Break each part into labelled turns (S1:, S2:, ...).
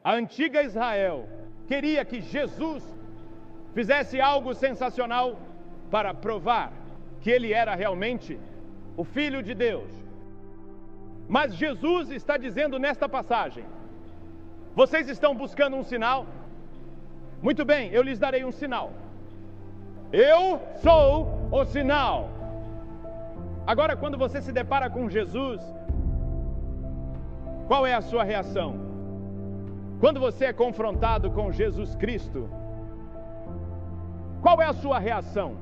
S1: A antiga Israel queria que Jesus fizesse algo sensacional para provar que ele era realmente o Filho de Deus. Mas Jesus está dizendo nesta passagem: vocês estão buscando um sinal? Muito bem, eu lhes darei um sinal. Eu sou o sinal. Agora, quando você se depara com Jesus, qual é a sua reação? Quando você é confrontado com Jesus Cristo, qual é a sua reação?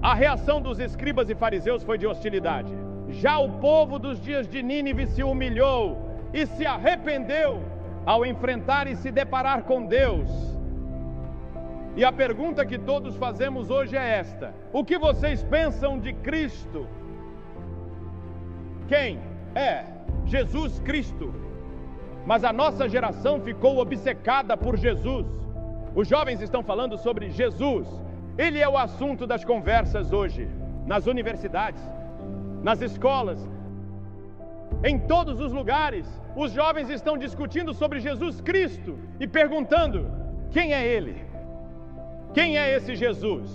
S1: A reação dos escribas e fariseus foi de hostilidade. Já o povo dos dias de Nínive se humilhou e se arrependeu ao enfrentar e se deparar com Deus. E a pergunta que todos fazemos hoje é esta: o que vocês pensam de Cristo? Quem é Jesus Cristo? Mas a nossa geração ficou obcecada por Jesus. Os jovens estão falando sobre Jesus. Ele é o assunto das conversas hoje, nas universidades, nas escolas, em todos os lugares. Os jovens estão discutindo sobre Jesus Cristo e perguntando: quem é Ele? Quem é esse Jesus?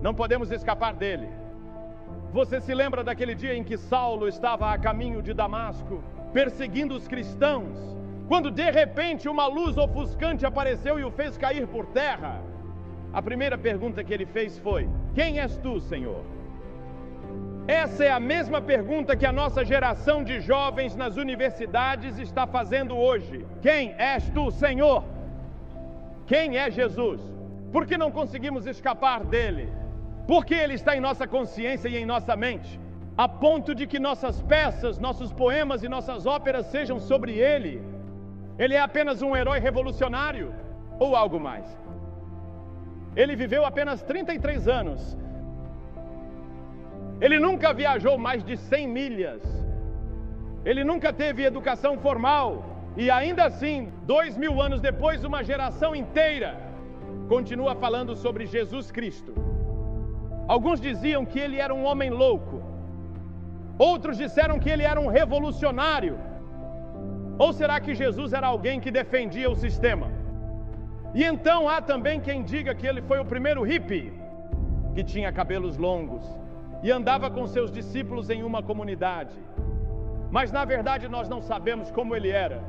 S1: Não podemos escapar dele. Você se lembra daquele dia em que Saulo estava a caminho de Damasco, perseguindo os cristãos, quando de repente uma luz ofuscante apareceu e o fez cair por terra? A primeira pergunta que ele fez foi: quem és tu, Senhor? Essa é a mesma pergunta que a nossa geração de jovens nas universidades está fazendo hoje. Quem és tu, Senhor? Quem é Jesus? Por que não conseguimos escapar dele? Porque ele está em nossa consciência e em nossa mente, a ponto de que nossas peças, nossos poemas e nossas óperas sejam sobre ele. Ele é apenas um herói revolucionário ou algo mais? Ele viveu apenas 33 anos. Ele nunca viajou mais de 100 milhas. Ele nunca teve educação formal. E ainda assim, 2000 anos depois, uma geração inteira continua falando sobre Jesus Cristo. Alguns diziam que ele era um homem louco. Outros disseram que ele era um revolucionário. Ou será que Jesus era alguém que defendia o sistema? E então há também quem diga que ele foi o primeiro hippie, que tinha cabelos longos e andava com seus discípulos em uma comunidade. Mas na verdade nós não sabemos como ele era.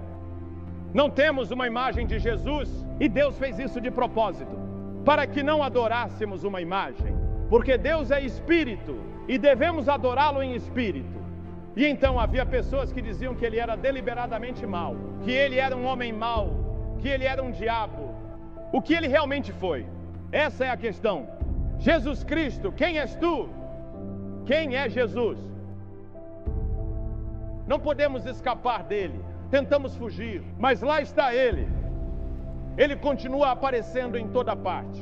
S1: Não temos uma imagem de Jesus, e Deus fez isso de propósito, para que não adorássemos uma imagem, porque Deus é espírito e devemos adorá-lo em espírito. E então havia pessoas que diziam que ele era deliberadamente mau, que ele era um homem mau, que ele era um diabo. O que ele realmente foi? Essa é a questão. Jesus Cristo, quem és tu? Quem é Jesus? Não podemos escapar dele. Tentamos fugir, mas lá está ele. Ele continua aparecendo em toda parte.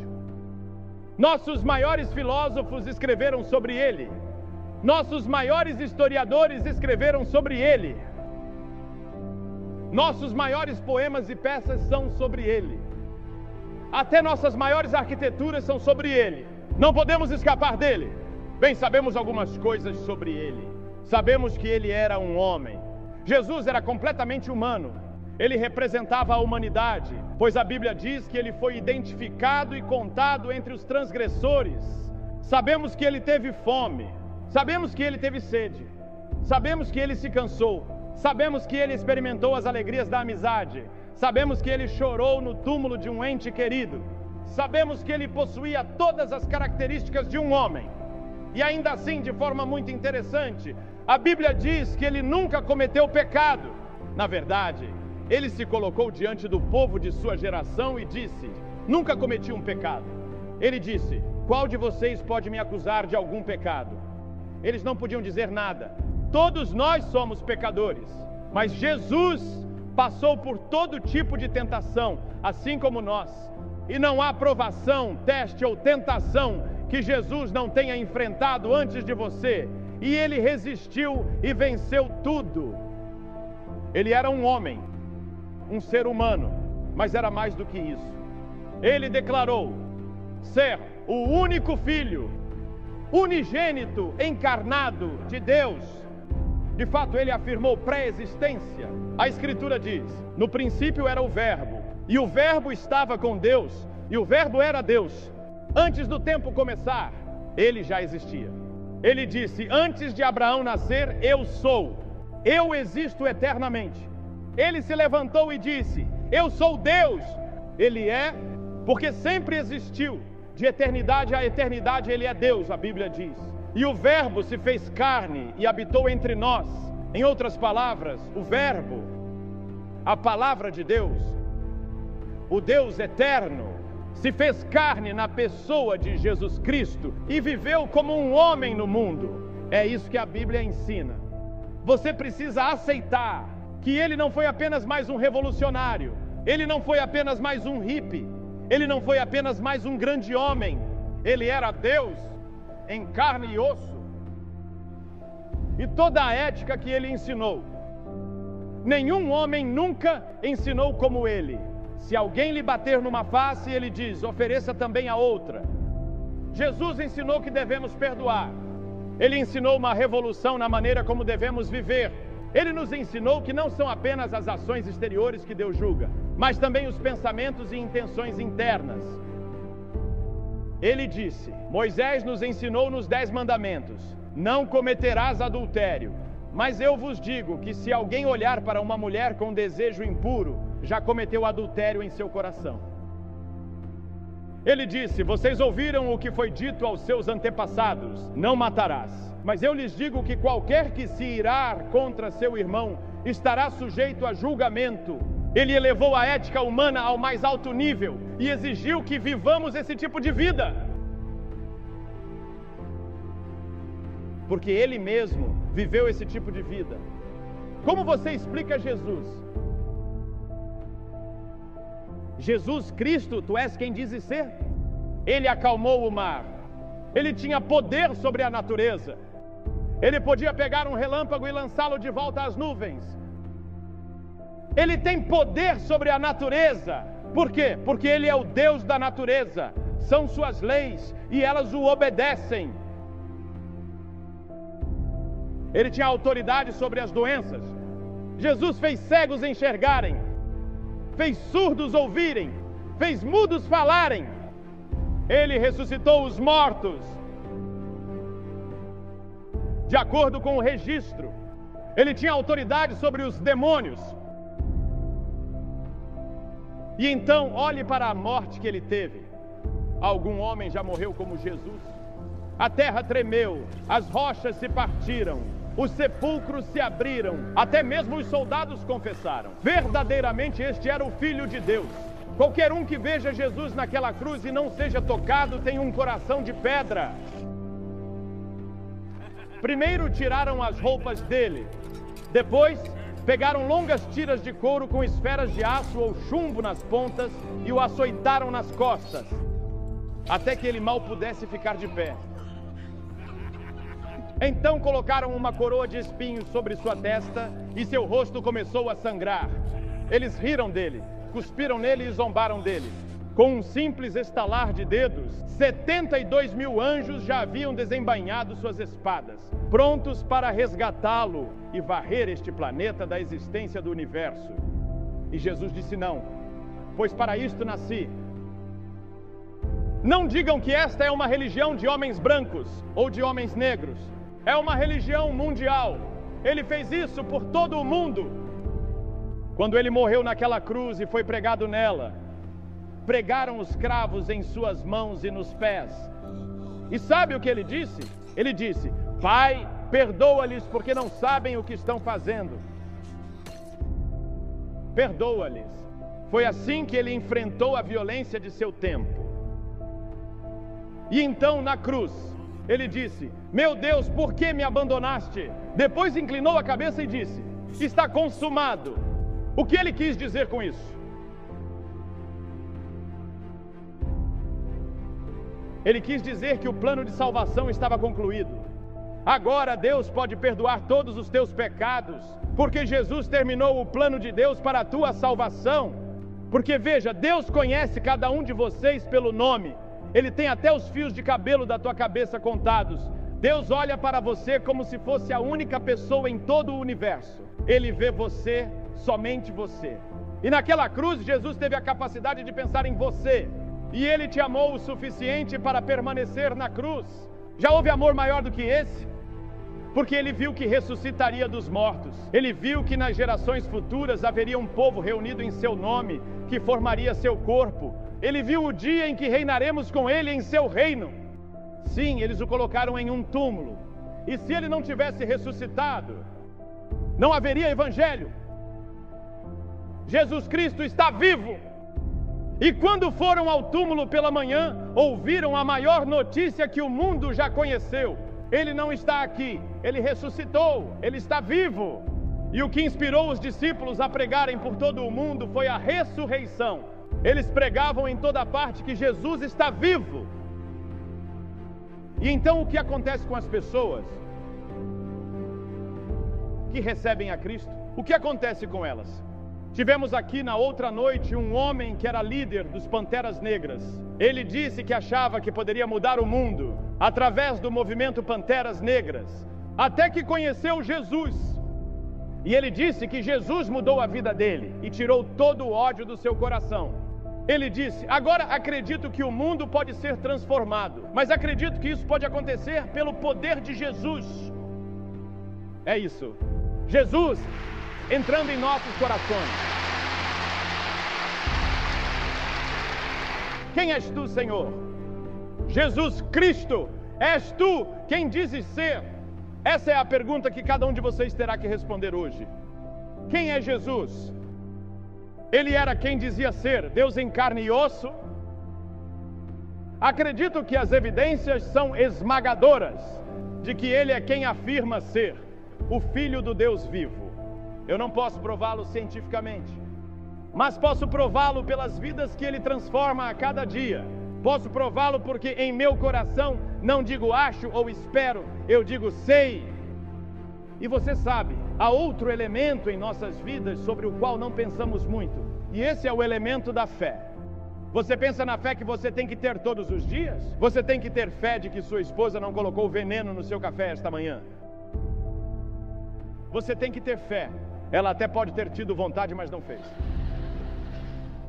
S1: Nossos maiores filósofos escreveram sobre ele. Nossos maiores historiadores escreveram sobre ele. Nossos maiores poemas e peças são sobre ele. Até nossas maiores arquiteturas são sobre ele. Não podemos escapar dele. Bem, sabemos algumas coisas sobre ele. Sabemos que ele era um homem. Jesus era completamente humano. Ele representava a humanidade, pois a Bíblia diz que ele foi identificado e contado entre os transgressores. Sabemos que ele teve fome. Sabemos que ele teve sede. Sabemos que ele se cansou. Sabemos que ele experimentou as alegrias da amizade. Sabemos que ele chorou no túmulo de um ente querido. Sabemos que ele possuía todas as características de um homem. E ainda assim, de forma muito interessante, a Bíblia diz que ele nunca cometeu pecado. Na verdade, ele se colocou diante do povo de sua geração e disse: nunca cometi um pecado. Ele disse: qual de vocês pode me acusar de algum pecado? Eles não podiam dizer nada. Todos nós somos pecadores. Mas Jesus passou por todo tipo de tentação, assim como nós. E não há provação, teste ou tentação que Jesus não tenha enfrentado antes de você. E ele resistiu e venceu tudo. Ele era um homem, um ser humano, mas era mais do que isso. Ele declarou ser o único filho, unigênito, encarnado de Deus. De fato, ele afirmou pré-existência. A Escritura diz: no princípio era o Verbo, e o Verbo estava com Deus, e o Verbo era Deus. Antes do tempo começar, ele já existia. Ele disse: antes de Abraão nascer, eu sou. Eu existo eternamente. Ele se levantou e disse: eu sou Deus. Ele é, porque sempre existiu. De eternidade a eternidade ele é Deus, a Bíblia diz. E o Verbo se fez carne e habitou entre nós. Em outras palavras, o Verbo, a palavra de Deus, o Deus eterno, se fez carne na pessoa de Jesus Cristo e viveu como um homem no mundo. É isso que a Bíblia ensina. Você precisa aceitar que ele não foi apenas mais um revolucionário, ele não foi apenas mais um hippie, ele não foi apenas mais um grande homem, ele era Deus em carne e osso. E toda a ética que ele ensinou, nenhum homem nunca ensinou como ele. Se alguém lhe bater numa face, ele diz: ofereça também a outra. Jesus ensinou que devemos perdoar. Ele ensinou uma revolução na maneira como devemos viver. Ele nos ensinou que não são apenas as ações exteriores que Deus julga, mas também os pensamentos e intenções internas. Ele disse: Moisés nos ensinou nos 10 mandamentos: não cometerás adultério. Mas eu vos digo que se alguém olhar para uma mulher com desejo impuro, já cometeu adultério em seu coração. Ele disse: vocês ouviram o que foi dito aos seus antepassados: não matarás. Mas eu lhes digo que qualquer que se irar contra seu irmão estará sujeito a julgamento. Ele elevou a ética humana ao mais alto nível e exigiu que vivamos esse tipo de vida, porque ele mesmo viveu esse tipo de vida. Como você explica Jesus? Jesus Cristo, tu és quem dizes ser? Ele acalmou o mar. Ele tinha poder sobre a natureza. Ele podia pegar um relâmpago e lançá-lo de volta às nuvens. Ele tem poder sobre a natureza. Por quê? Porque ele é o Deus da natureza. São suas leis e elas o obedecem. Ele tinha autoridade sobre as doenças. Jesus fez cegos enxergarem, fez surdos ouvirem, fez mudos falarem. Ele ressuscitou os mortos. De acordo com o registro, ele tinha autoridade sobre os demônios. E então, olhe para a morte que ele teve. Algum homem já morreu como Jesus? A terra tremeu, as rochas se partiram, os sepulcros se abriram, até mesmo os soldados confessaram: verdadeiramente este era o Filho de Deus. Qualquer um que veja Jesus naquela cruz e não seja tocado tem um coração de pedra. Primeiro tiraram as roupas dele, depois pegaram longas tiras de couro com esferas de aço ou chumbo nas pontas e o açoitaram nas costas, até que ele mal pudesse ficar de pé. Então colocaram uma coroa de espinhos sobre sua testa e seu rosto começou a sangrar. Eles riram dele, cuspiram nele e zombaram dele. Com um simples estalar de dedos, 72 mil anjos já haviam desembainhado suas espadas, prontos para resgatá-lo e varrer este planeta da existência do universo. E Jesus disse: não, pois para isto nasci. Não digam que esta é uma religião de homens brancos ou de homens negros. É uma religião mundial. Ele fez isso por todo o mundo. Quando ele morreu naquela cruz e foi pregado nela, pregaram os cravos em suas mãos e nos pés. E sabe o que ele disse? Ele disse: Pai, perdoa-lhes porque não sabem o que estão fazendo. Perdoa-lhes. Foi assim que ele enfrentou a violência de seu tempo. E então na cruz, ele disse: meu Deus, por que me abandonaste? Depois inclinou a cabeça e disse: está consumado. O que ele quis dizer com isso? Ele quis dizer que o plano de salvação estava concluído. Agora Deus pode perdoar todos os teus pecados, porque Jesus terminou o plano de Deus para a tua salvação. Porque veja, Deus conhece cada um de vocês pelo nome. Ele tem até os fios de cabelo da tua cabeça contados. Deus olha para você como se fosse a única pessoa em todo o universo. Ele vê você somente você. E naquela cruz, Jesus teve a capacidade de pensar em você. E Ele te amou o suficiente para permanecer na cruz. Já houve amor maior do que esse? Porque Ele viu que ressuscitaria dos mortos. Ele viu que nas gerações futuras haveria um povo reunido em seu nome, que formaria seu corpo. Ele viu o dia em que reinaremos com Ele em seu reino. Sim, eles o colocaram em um túmulo. E se Ele não tivesse ressuscitado, não haveria evangelho. Jesus Cristo está vivo. E quando foram ao túmulo pela manhã, ouviram a maior notícia que o mundo já conheceu. Ele não está aqui, Ele ressuscitou, Ele está vivo. E o que inspirou os discípulos a pregarem por todo o mundo foi a ressurreição. Eles pregavam em toda parte que Jesus está vivo. E então o que acontece com as pessoas que recebem a Cristo? O que acontece com elas? Tivemos aqui na outra noite um homem que era líder dos Panteras Negras. Ele disse que achava que poderia mudar o mundo através do movimento Panteras Negras, até que conheceu Jesus. E ele disse que Jesus mudou a vida dele e tirou todo o ódio do seu coração. Ele disse: agora acredito que o mundo pode ser transformado, mas acredito que isso pode acontecer pelo poder de Jesus. É isso. Jesus entrando em nossos corações. Quem és tu, Senhor? Jesus Cristo, és tu quem dizes ser? Essa é a pergunta que cada um de vocês terá que responder hoje. Quem é Jesus? Ele era quem dizia ser, Deus em carne e osso? Acredito que as evidências são esmagadoras de que Ele é quem afirma ser o Filho do Deus vivo. Eu não posso prová-lo cientificamente, mas posso prová-lo pelas vidas que Ele transforma a cada dia. Posso prová-lo porque em meu coração não digo acho ou espero, eu digo sei. E você sabe, há outro elemento em nossas vidas sobre o qual não pensamos muito, e esse é o elemento da fé. Você pensa na fé que você tem que ter todos os dias? Você tem que ter fé de que sua esposa não colocou veneno no seu café esta manhã. Você tem que ter fé. Ela até pode ter tido vontade, mas não fez.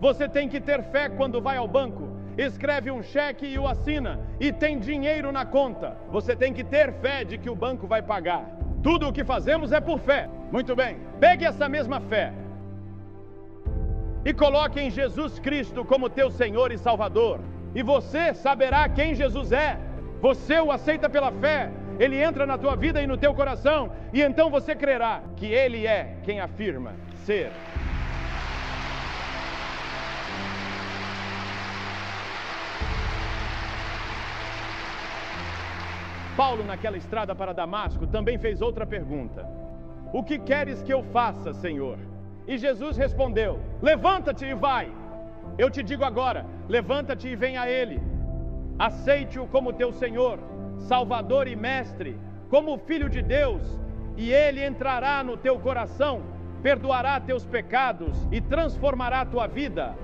S1: Você tem que ter fé quando vai ao banco, escreve um cheque e o assina, e tem dinheiro na conta. Você tem que ter fé de que o banco vai pagar. Tudo o que fazemos é por fé. Muito bem, pegue essa mesma fé e coloque em Jesus Cristo como teu Senhor e Salvador, e você saberá quem Jesus é. Você o aceita pela fé, Ele entra na tua vida e no teu coração, e então você crerá que Ele é quem afirma ser. Paulo, naquela estrada para Damasco, também fez outra pergunta: o que queres que eu faça, Senhor? E Jesus respondeu: levanta-te e vai. Eu te digo agora, levanta-te e vem a Ele. Aceite-o como teu Senhor, Salvador e Mestre, como Filho de Deus, e Ele entrará no teu coração, perdoará teus pecados e transformará a tua vida.